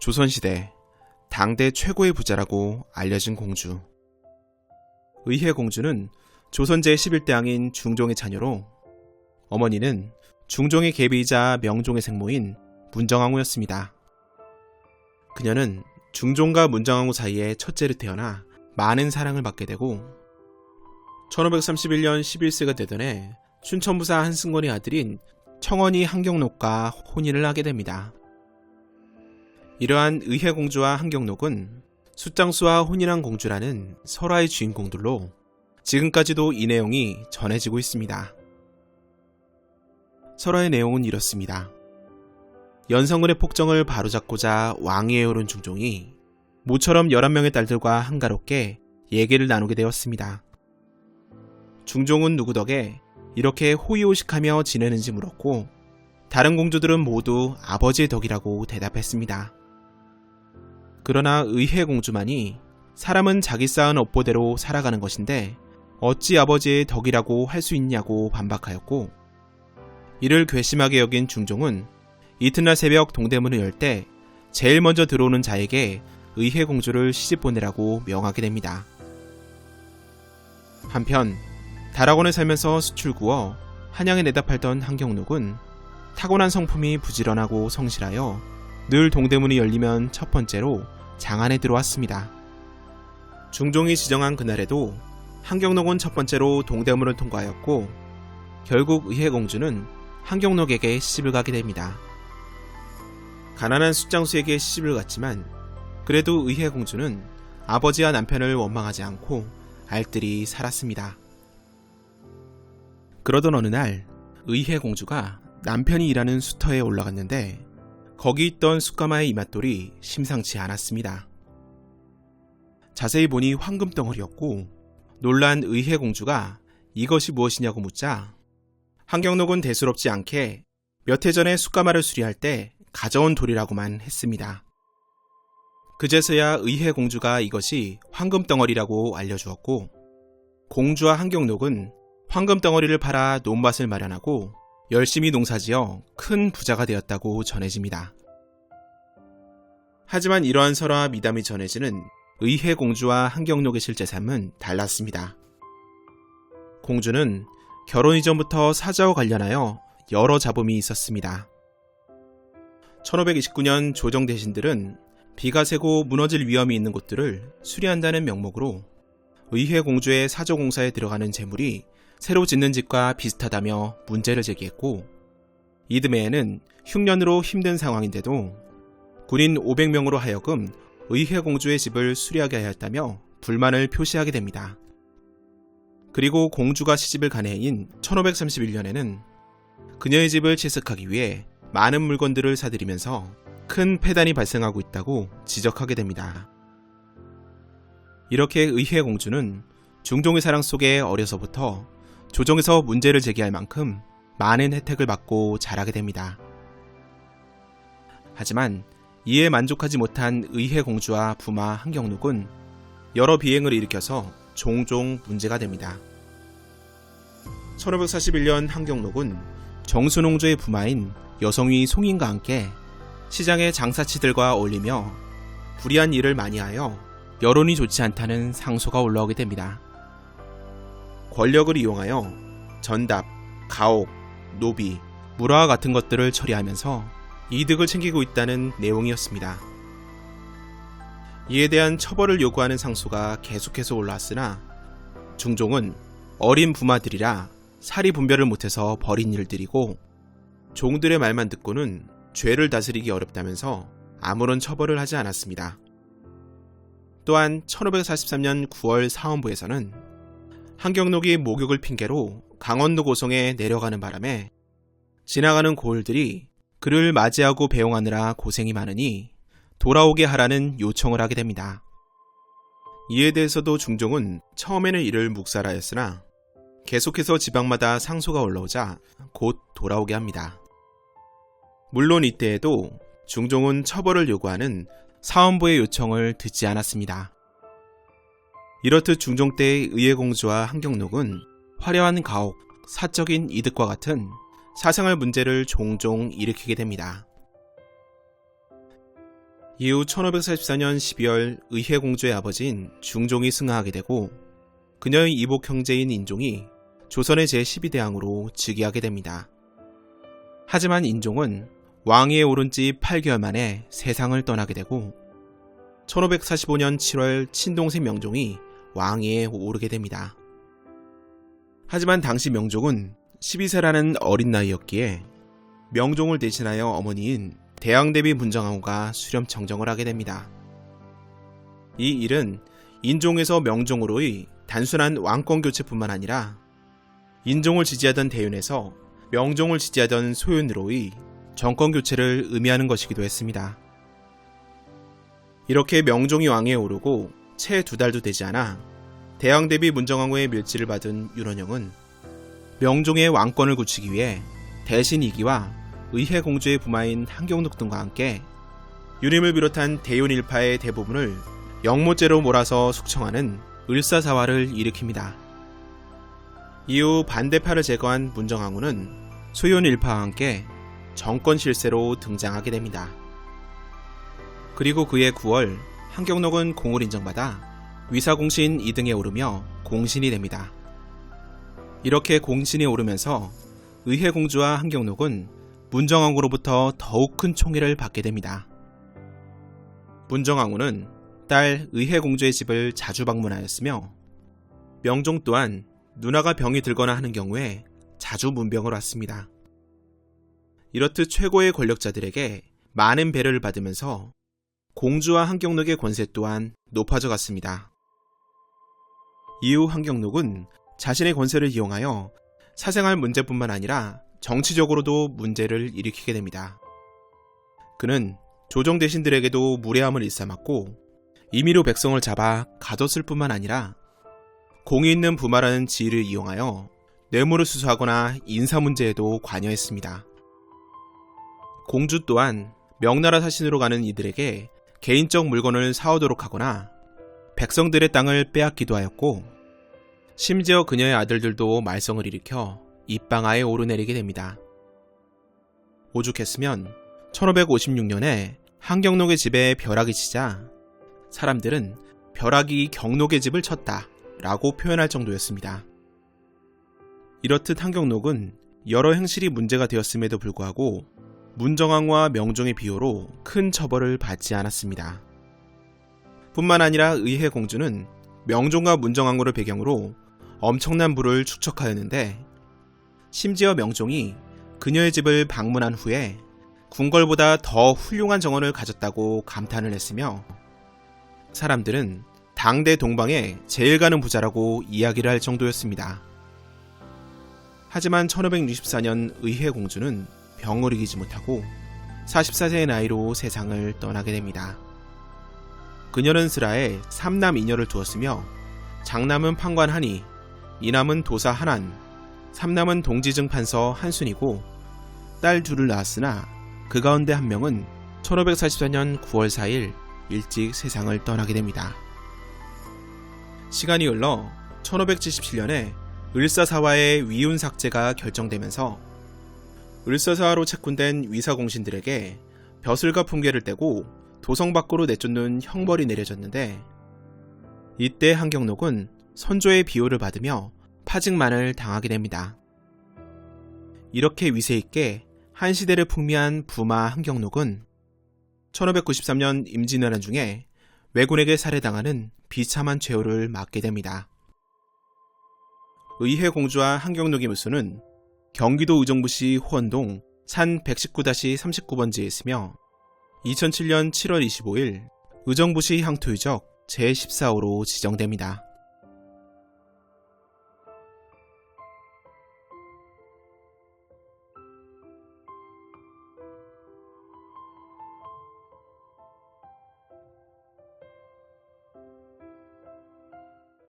조선시대 당대 최고의 부자라고 알려진 공주. 의혜공주는 조선 제11대 왕인 중종의 자녀로 어머니는 중종의 계비이자 명종의 생모인 문정왕후였습니다. 그녀는 중종과 문정왕후 사이에 첫째로 태어나 많은 사랑을 받게 되고 1531년 11세가 되던 해 춘천부사 한승건의 아들인 청원이 한경록과 혼인을 하게 됩니다. 이러한 의혜공주와 한경록은 숫장수와 혼인한 공주라는 설화의 주인공들로 지금까지도 이 내용이 전해지고 있습니다. 설화의 내용은 이렇습니다. 연성군의 폭정을 바로잡고자 왕위에 오른 중종이 모처럼 11명의 딸들과 한가롭게 얘기를 나누게 되었습니다. 중종은 누구 덕에 이렇게 호의호식하며 지내는지 물었고 다른 공주들은 모두 아버지의 덕이라고 대답했습니다. 그러나 의혜공주만이 사람은 자기 쌓은 업보대로 살아가는 것인데 어찌 아버지의 덕이라고 할 수 있냐고 반박하였고, 이를 괘씸하게 여긴 중종은 이튿날 새벽 동대문을 열 때 제일 먼저 들어오는 자에게 의혜공주를 시집 보내라고 명하게 됩니다. 한편 달학원에 살면서 숯을 구워 한양에 내다 팔던 한경록은 타고난 성품이 부지런하고 성실하여 늘 동대문이 열리면 첫 번째로 장안에 들어왔습니다. 중종이 지정한 그날에도 한경록은 첫 번째로 동대문을 통과하였고 결국 의혜공주는 한경록에게 시집을 가게 됩니다. 가난한 숫장수에게 시집을 갔지만 그래도 의혜공주는 아버지와 남편을 원망하지 않고 알뜰히 살았습니다. 그러던 어느 날 의혜공주가 남편이 일하는 수터에 올라갔는데 거기 있던 숯가마의 이맛돌이 심상치 않았습니다. 자세히 보니 황금덩어리였고 놀란 의혜공주가 이것이 무엇이냐고 묻자 한경록은 대수롭지 않게 몇 해 전에 숯가마를 수리할 때 가져온 돌이라고만 했습니다. 그제서야 의혜공주가 이것이 황금덩어리라고 알려주었고 공주와 한경록은 황금덩어리를 팔아 논밭을 마련하고 열심히 농사지어 큰 부자가 되었다고 전해집니다. 하지만 이러한 설화와 미담이 전해지는 의혜공주와 한경록의 실제 삶은 달랐습니다. 공주는 결혼 이전부터 사자와 관련하여 여러 잡음이 있었습니다. 1529년 조정 대신들은 비가 새고 무너질 위험이 있는 곳들을 수리한다는 명목으로 의혜공주의 사조공사에 들어가는 재물이 새로 짓는 집과 비슷하다며 문제를 제기했고 이듬해에는 흉년으로 힘든 상황인데도 군인 500명으로 하여금 의혜공주의 집을 수리하게 하였다며 불만을 표시하게 됩니다. 그리고 공주가 시집을 간 해인 1531년에는 그녀의 집을 채색하기 위해 많은 물건들을 사들이면서 큰 폐단이 발생하고 있다고 지적하게 됩니다. 이렇게 의혜공주는 중종의 사랑 속에 어려서부터 조정에서 문제를 제기할 만큼 많은 혜택을 받고 자라게 됩니다. 하지만 이에 만족하지 못한 의혜공주와 부마 한경록은 여러 비행을 일으켜서 종종 문제가 됩니다. 1541년 한경록은 정순옹조의 부마인 여성위 송인과 함께 시장의 장사치들과 어울리며 불의한 일을 많이 하여 여론이 좋지 않다는 상소가 올라오게 됩니다. 권력을 이용하여 전답, 가옥, 노비, 물화와 같은 것들을 처리하면서 이득을 챙기고 있다는 내용이었습니다. 이에 대한 처벌을 요구하는 상소가 계속해서 올라왔으나 중종은 어린 부마들이라 사리 분별을 못해서 벌인 일들이고 종들의 말만 듣고는 죄를 다스리기 어렵다면서 아무런 처벌을 하지 않았습니다. 또한 1543년 9월 사원부에서는 한경록이 목욕을 핑계로 강원도 고성에 내려가는 바람에 지나가는 고을들이 그를 맞이하고 배웅하느라 고생이 많으니 돌아오게 하라는 요청을 하게 됩니다. 이에 대해서도 중종은 처음에는 이를 묵살하였으나 계속해서 지방마다 상소가 올라오자 곧 돌아오게 합니다. 물론 이때에도 중종은 처벌을 요구하는 사원부의 요청을 듣지 않았습니다. 이렇듯 중종 때의 의혜공주와 한경록은 화려한 가옥, 사적인 이득과 같은 사생활 문제를 종종 일으키게 됩니다. 이후 1544년 12월 의해공주의 아버지인 중종이 승하하게 되고 그녀의 이복 형제인 인종이 조선의 제12대왕으로 즉위하게 됩니다. 하지만 인종은 왕위에 오른 지 8개월 만에 세상을 떠나게 되고 1545년 7월 친동생 명종이 왕위에 오르게 됩니다. 하지만 당시 명종은 12세라는 어린 나이였기에 명종을 대신하여 어머니인 대왕대비 문정왕후가 수렴 청정을 하게 됩니다. 이 일은 인종에서 명종으로의 단순한 왕권 교체뿐만 아니라 인종을 지지하던 대윤에서 명종을 지지하던 소윤으로의 정권 교체를 의미하는 것이기도 했습니다. 이렇게 명종이 왕위에 오르고 채 2달도 되지 않아 대왕대비 문정왕후의 밀지를 받은 윤원영은 명종의 왕권을 굳히기 위해 대신 이기와 의해공주의 부마인 한경록 등과 함께 유림을 비롯한 대윤 일파의 대부분을 영모죄로 몰아서 숙청하는 을사사화를 일으킵니다. 이후 반대파를 제거한 문정왕후는 소윤 일파와 함께 정권 실세로 등장하게 됩니다. 그리고 그해 9월 한경록은 공을 인정받아 위사공신 2등에 오르며 공신이 됩니다. 이렇게 공신이 오르면서 의해공주와 한경록은 문정왕후로부터 더욱 큰 총애를 받게 됩니다. 문정왕후는 딸 의해공주의 집을 자주 방문하였으며 명종 또한 누나가 병이 들거나 하는 경우에 자주 문병을 왔습니다. 이렇듯 최고의 권력자들에게 많은 배려를 받으면서 공주와 한경록의 권세 또한 높아져 갔습니다. 이후 한경록은 자신의 권세를 이용하여 사생활 문제뿐만 아니라 정치적으로도 문제를 일으키게 됩니다. 그는 조정 대신들에게도 무례함을 일삼았고 임의로 백성을 잡아 가뒀을 뿐만 아니라 공이 있는 부마라는 지위를 이용하여 뇌물을 수수하거나 인사 문제에도 관여했습니다. 공주 또한 명나라 사신으로 가는 이들에게 개인적 물건을 사오도록 하거나 백성들의 땅을 빼앗기도 하였고 심지어 그녀의 아들들도 말썽을 일으켜 입방아에 오르내리게 됩니다. 오죽했으면 1556년에 한경록의 집에 벼락이 치자 사람들은 벼락이 경록의 집을 쳤다 라고 표현할 정도였습니다. 이렇듯 한경록은 여러 행실이 문제가 되었음에도 불구하고 문정왕후와 명종의 비호로 큰 처벌을 받지 않았습니다. 뿐만 아니라 의해공주는 명종과 문정왕후를 배경으로 엄청난 부를 축적하였는데 심지어 명종이 그녀의 집을 방문한 후에 궁궐보다 더 훌륭한 정원을 가졌다고 감탄을 했으며 사람들은 당대 동방에 제일 가는 부자라고 이야기를 할 정도였습니다. 하지만 1564년 의해공주는 병을 이기지 못하고 44세의 나이로 세상을 떠나게 됩니다. 그녀는 슬하에 3남 2녀를 두었으며 장남은 판관 한이, 이남은 도사 한안, 삼남은 동지증 판서 한순이고 딸 둘을 낳았으나 그 가운데 한 명은 1544년 9월 4일 일찍 세상을 떠나게 됩니다. 시간이 흘러 1577년에 을사사화의 위훈 삭제가 결정되면서 을사사화로 책군된 위사공신들에게 벼슬과 품계를 떼고 도성 밖으로 내쫓는 형벌이 내려졌는데 이때 한경록은 선조의 비호를 받으며 파직만을 당하게 됩니다. 이렇게 위세있게 한 시대를 풍미한 부마 한경록은 1593년 임진왜란 중에 왜군에게 살해당하는 비참한 최후를 맞게 됩니다. 의해공주와 한경록의 묘소는 경기도 의정부시 호원동 산 119-39번지에 있으며 2007년 7월 25일 의정부시 향토유적 제14호로 지정됩니다.